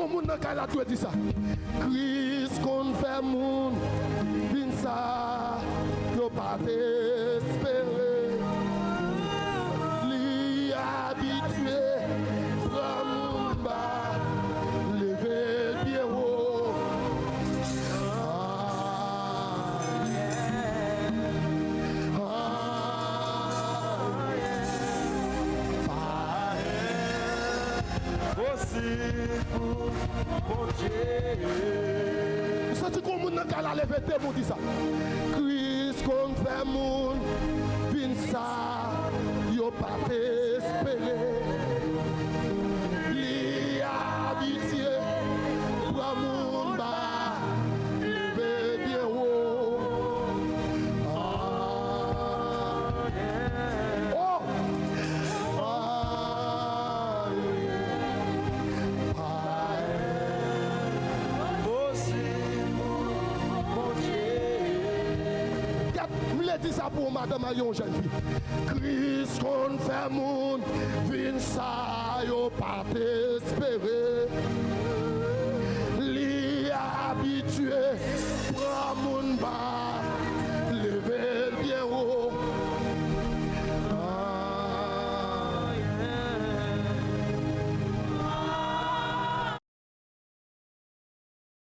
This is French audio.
gon moun nan kala tout dit ça. Christ qu'on fait moun vin ça yo pas espérer. Li habitué prend moun bas lever bien haut. Ça tu comme moun ka la lever te pour dire ça. Christ qu'on fait moun vin ça yo pas espérer. Li habitué pour moun ba lever bien haut. Dis ça pour madame a yon jeune fille. Christ qu'on fait moun vin ça yo pas